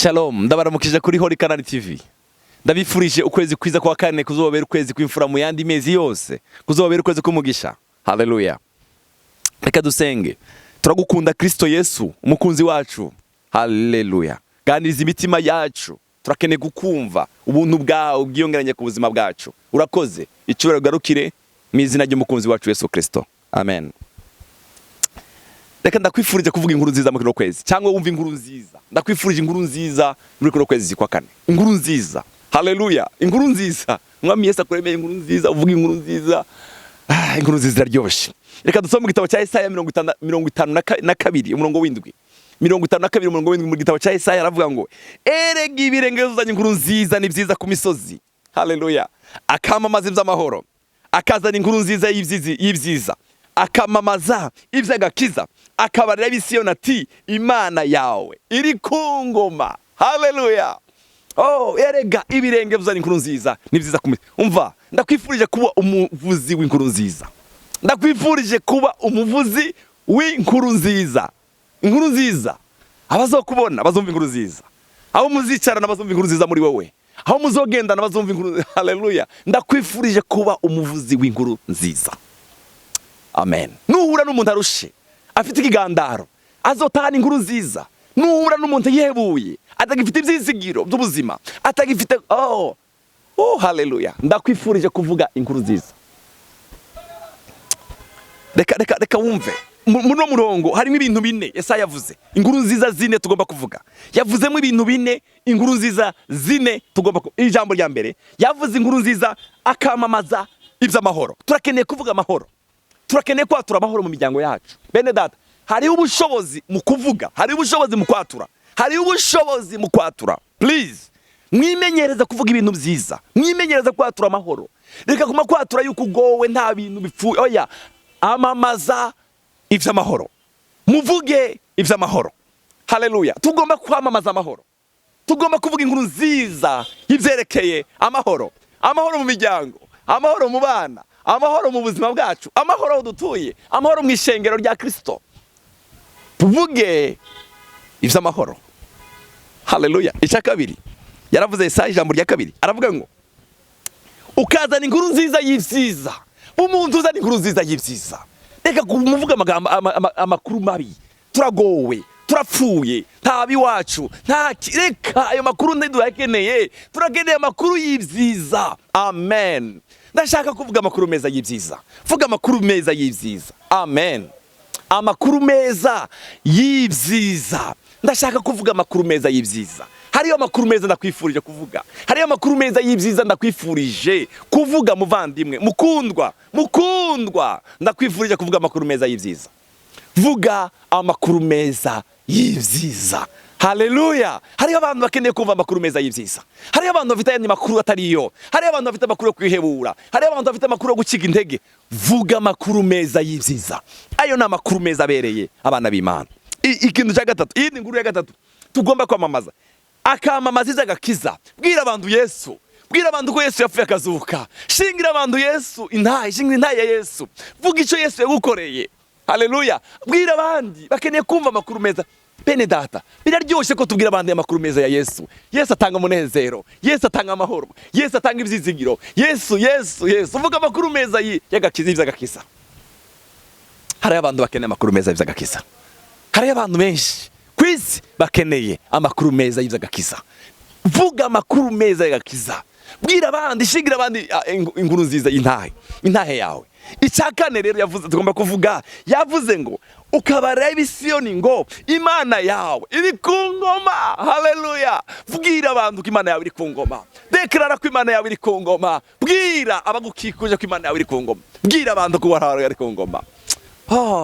Shalom, ndabaramukije kuri HOLYCANAANTV TV. Ndabifurije ukwezi kwiza kwa kane kuzobera ukwezi kw'imfura mu yandi mezi yose. Kuzobera ukwezi k'umugisha. Haleluya. Reka dusenge. Turagukunda Kristo Yesu, umukunzi wacu. Haleluya. Ganiriza imitima yacu. Turakeneye gukumva ubuntu bwawe bwiyongeranye ku buzima bwacu. Urakoze. Icyubahiro garukire mu izina ry'umukunzi wacu Yesu Kristo. Amen. Reka ndakwifurije kuvuga inkuru nziza mu kino kwezi cyangwa wumva inkuru nziza. Ndakwifurije inkuru nziza muri kino kwezi kwa kane. Inkuru nziza. Haleluya. Inkuru nziza. Mwami Yesu akuremeye inkuru nziza, uvuga inkuru nziza. Inkuru nziza ryoshe. Reka dusome mu gitabo cya Yesaya 52 umurongo w'indwi. 52 umurongo w'indwi mu gitabo cya Yesaya aravuga ngo erega ibirenge bizanye inkuru nziza ni byiza ku misozi. Haleluya. Akamamaza iby'amahoro. Akazana inkuru nziza y'ibyiza. Akamamaza iby'agakiza. Akabarira ab'Isiyoni ati Imana yawe iri ku ngoma. Haleluya. Oh, erega ibirenge bizana inkuru nziza ni byiza ku misozi. Umva, ndakwifurije kuba umuvuzi w'inkuru nziza. Ndakwifurije kuba umuvuzi w'inkuru nziza. Inkuru nziza. Abazokubona bazumva inkuru nziza. Abo muzicarana bazumva inkuru nziza muri wowe. Aho muzogendana bazumva inkuru. Haleluya. Ndakwifurije kuba umuvuzi w'inkuru nziza. Amen. Nuhura n'umuntu arushe, afite ikigandaro, azotahana inkuru nziza. Nuhura n'umuntu yebuye, atagifite ibyizigiro by'ubuzima, atagifite haleluya. Ndakwifurije kuvuga inkuru nziza. Reka wumve. Muno murongo harimo ibintu bine Yesaya yavuze. Inkuru nziza zine tugomba kuvuga. Yavuzemo ibintu bine, inkuru nziza zine tugomba ijambo rya mbere. Yavuze inkuru nziza akamamaza iby'amahoro. Turakeneye kuvuga amahoro. Turakeneye kwatura amahoro mu miryango yacu. Bene data, hari ubushobozi mu kuvuga, hari ubushobozi mu kwatura. Hari ubushobozi mu kwatura. Please, mwimenyereza kuvuga ibintu byiza. Mwimenyereza kwatura amahoro. Reka kuma kwatura yuko ugowe nta bintu bipfuye. Oya, amamaza iby'amahoro. Muvuge iby'amahoro. Haleluya. Tugomba kwamamaza amahoro. Tugomba kuvuga inkuru nziza y'ibyerekeye amahoro. Amahoro mu miryango, amahoro mu bana, amahoro mu buzima bwacu, amahoro aho dutuye, amahoro mu ishengero rya Kristo. Tuvuge iby'amahoro. Haleluya. Icya kabiri yaravuze Yesaya ijambo rya kabiri aravuga ngo ukazana inkuru nziza y'ibyiza. Umuntu uzana inkuru nziza y'ibyiza. Reka kumuvuga amakuru mabi. Turagowe, turapfuye, ntabi wacu, reka ayo makuru ntiduhakeneye. Turakeneye amakuru y'ibyiza. Amen. Ndashaka kuvuga amakuru meza y'ibyiza. Vuga amakuru meza y'ibyiza. Amen. Amakuru meza y'ibyiza. Ndashaka kuvuga amakuru meza y'ibyiza. Hariyo amakuru meza ndakwifurije kuvuga. Hariyo amakuru meza y'ibyiza ndakwifurije kuvuga muvandimwe. Mukundwa. Ndakwifurije kuvuga amakuru meza y'ibyiza. Vuga amakuru meza y'ibyiza. Haleluya. Hariyo abantu bakeneye kumva amakuru meza y'ibyiza. Hariyo abantu bafite ayandi makuru atariyo. Hariyo abantu bafite amakuru yo kwihebura. Hariyo abantu bafite amakuru yo guciga intege. Vuga amakuru meza y'ibyiza. Ayo ni amakuru meza abereye abana b'Imana. Ikintu cya gatatu, iyi ni inkuru ya gatatu tugomba kwamamaza. Akamamaza iby'agakiza. Bwira abantu Yesu. Bwira abantu ko Yesu yapfuye akazuka. Shingira abantu Yesu intahe. Shingira intahe ya Yesu. Vuga icyo Yesu yagukoreye. Haleluya. Bwira abandi bakeneye kumva amakuru meza. Bene data, biraryoshye ko tubwira abandi amakuru meza ya Yesu. Yesu atanga umunezero. Yesu atanga amahoro. Yesu atanga ibyizigiro. Yesu. Vuga amakuru meza y'agakiza iby'agakiza. Hari abantu bakeneye amakuru meza y'iby'agakiza. Hari abantu benshi ku isi bakeneye amakuru meza y'iby'agakiza. Vuga amakuru meza y'agakiza. Bwira abandi, shingira abandi inkuru nziza y'intahe yawe. Icya kane rero yavuze tugomba kuvuga, yavuze ngo ukabarira ab'Isiyoni ngo Imana yawe iri ku ngoma. Haleluya. Bwira abantu ko Imana yawe iri ku ngoma. Deklara ko Imana yawe iri ku ngoma. Bwira abagukikuje ko Imana yawe iri ku ngoma. Bwira abantu ko warawe iri ku ngoma.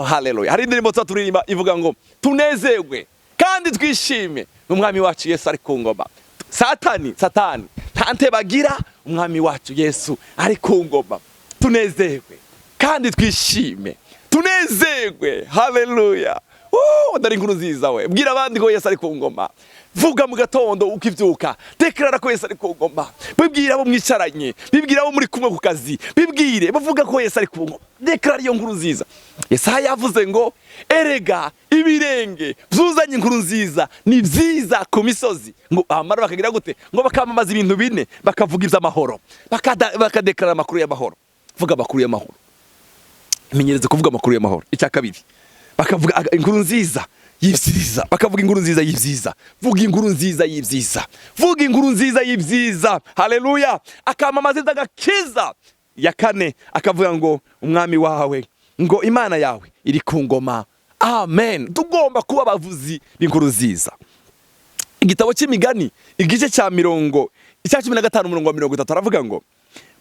Haleluya. Hari indirimbo turirimba ivuga ngo tunezerwe kandi twishime n'umwami wacu Yesu ari ku ngoma. Satani ntante bagira, umwami wacu Yesu ari ku ngoma. Tunezerwe kandi twishime. Tunezerwe. Haleluya. ndari inkuru nziza we. Bwira abandi ko Yesu ari ku ngoma. Vuga mu gatondo ukivyuka, deklara ko Yesu ari ku ngoma. Bibwira abo mwicaranye, bibwira abo muri kumwe ku kazi, bibwire bavuga ko Yesu ari ku ngoma. Deklara iyo nkuru nziza. Yesaya yavuze ngo erega ibirenge vyuzanye inkuru nziza ni vyiza ku misozi. Ngo amara bakagira gute? Ngo bakamamaza ibintu bine, bakavuga ivy'amahoro, bakadeklara amakuru y'amahoro. Vuga amakuru y'amahoro. Imenyereze kuvuga amakuru y'amahoro. Icya kabiri, bakavuga inkuru nziza y'ivyiza, bakavuga inkuru nziza y'ivyiza. Vuga inkuru nziza y'ivyiza, vuga inkuru nziza y'ivyiza. Haleluya. Akamamaza ivy'agakiza. Ya kane akavuga ngo umwami wawe, ngo Imana yawe iri ku ngoma. Amen. Tugomba kuba abavuzi b'inkuru nziza. Igitabo cy'imigani igice cya 15:30 aravuga ngo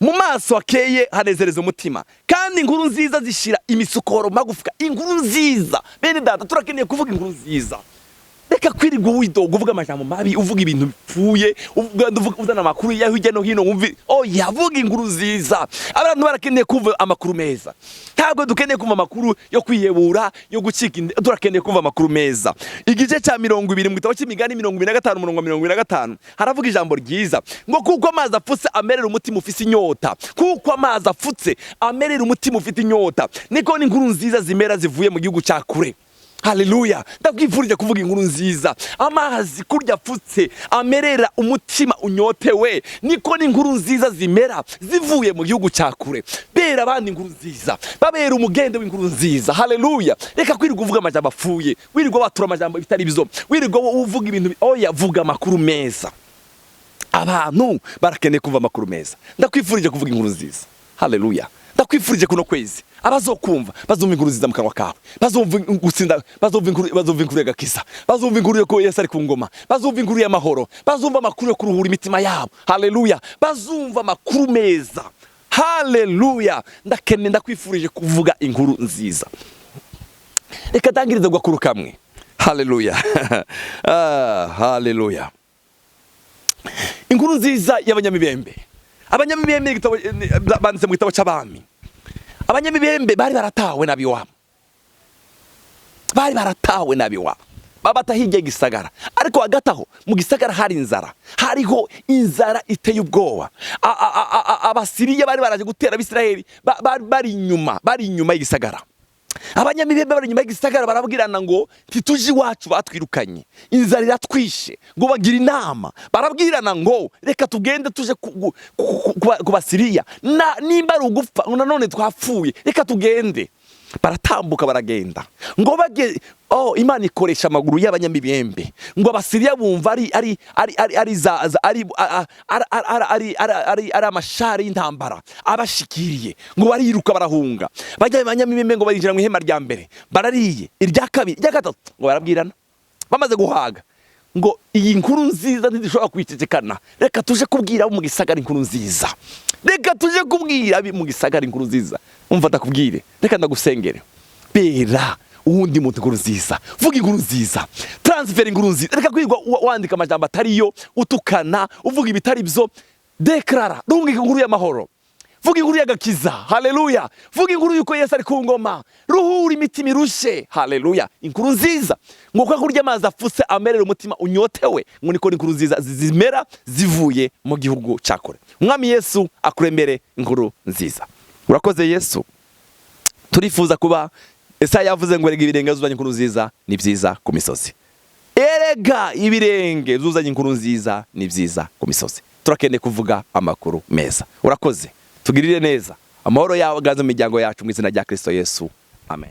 mu maso akeye hanezereza umutima, kandi inkuru nziza zishira imisukoro magufwa. Inkuru nziza bene data, turakeneye kuvuga inkuru nziza. Reka kwirirwa widoga uvuga amajambo mabi, uvuga ibintu bipfuye, uzana amakuru ya hirya no hino wumvi. Yavuga inkuru nziza. Abantu barakeneye kumva amakuru meza. Ntabwo dukeneye kumva amakuru yo kwihebura, yo gucika. Turakeneye kumva amakuru meza. Igice cya 20 mu gitabo cy'imigani 25:25 haravuga ijambo ryiza ngo kuko amazi afutse amerera umutima ufise inyota. Kuko amazi afutse amerera umutima ufite inyota, niko n'inkuru nziza zimera zivuye mu gihugu cya kure. Haleluya. Ndakwifurije kuvuga inkuru nziza. Amazi kurya afutse amerera umutima unyotewe, niko n'inkuru nziza zimera zivuye mu gihugu cya kure. Bera abandi inkuru nziza, babera umugende w'inkuru nziza. Haleluya. Reka kwirirwa uvuga amajambo apfuye, wirirwa watura amajambo bitari bizo, wirirwa uvuga ibintu. Vuga amakuru meza. Abantu barakeneye kuva amakuru meza. Ndakwifurije kuvuga inkuru nziza. Haleluya. Ndakwifurije kuno kwezi abazokumva bazumva inkuru nziza mu kanwa kawe, bazumva gutsinda, bazumva inkuru y'agakiza, bazumva inkuru yo ko Yesu ari ku ngoma, bazumva inkuru y'amahoro, bazumva amakuru yo kuruhura imitima yabo. Haleluya. Bazumva amakuru meza. Haleluya. Ndakwifurije kuvuga inkuru nziza. Reka tangiriza gukuru kamwe. Haleluya. Haleluya. Inkuru nziza y'abanyamibembe. Abanyamibembe banditse mu gitabo cy'abami. Abanyamibembe bari baratawe n'abiwabo. Bari baratawe n'abiwabo. Babata hirya gisagara. Ariko hagataho mu gisagara hari inzara. Hariho inzara iteye ubwoba. Abasiriya bari baraje gutera Abisirayeli, bari inyuma y'igisagara. Abanyamibembe bari inyuma y'igisagara barabwirana ngo ntituje iwacu, batwirukanye, inzara iratwishe. Ngo bagira inama, barabwirana ngo reka tugende tuje ku Basiriya, nimba ari ugupfa nanone twapfuye, reka tugende. Baratambuka baragenda. Ngo bage Imana ikoresha amaguru y'abanyamibembe. Ngo Abasiriya bumva ari amashari y'intambara abashikiriye. Ngo bariruka barahunga. Bajya abanyamibembe ngo barinjira mu ihema rya mbere, barariye. Irya kabiri, irya gatatu ngo barabwirana. Bamaze guhaga ngo iyi nkuru nziza ntidishobora kwicecekana, reka tuje kubwira abo mu gisagara inkuru nziza. Reka tuje kubwira abo mu gisagara inkuru nziza. Umva ndakubwire, reka ndagusengere. Bera uwundi muntu inkuru nziza. Vuga inkuru nziza. Transfer inkuru nziza. Reka kwirwa wandika amajambo atariyo, utukana, uvuga ibitari byo. Deklara, runga inkuru y'amahoro. Vuga inkuru y'agakiza. Haleluya. Vuga inkuru yuko Yesu ari ku ngoma. Ruhura imitima irushe. Haleluya. Inkuru nziza ngo kwa kurya amazi afutse amerera umutima unyotewe, ngo niko inkuru nziza zimera zivuye mu gihugu cya kure. Umwami Yesu akuremere inkuru nziza. Urakoze Yesu. Turifuza kuba Yesaya yavuze ngo erega ibirenge zuzanye inkuru nziza ni byiza ku misozi. Erega ibirenge zuzanye inkuru nziza ni byiza ku misozi. Turakeneye kuvuga amakuru meza. Urakoze. Tugirire neza. Amahoro yawe aganze mu miryango yacu mu izina rya Kristo Yesu. Amen.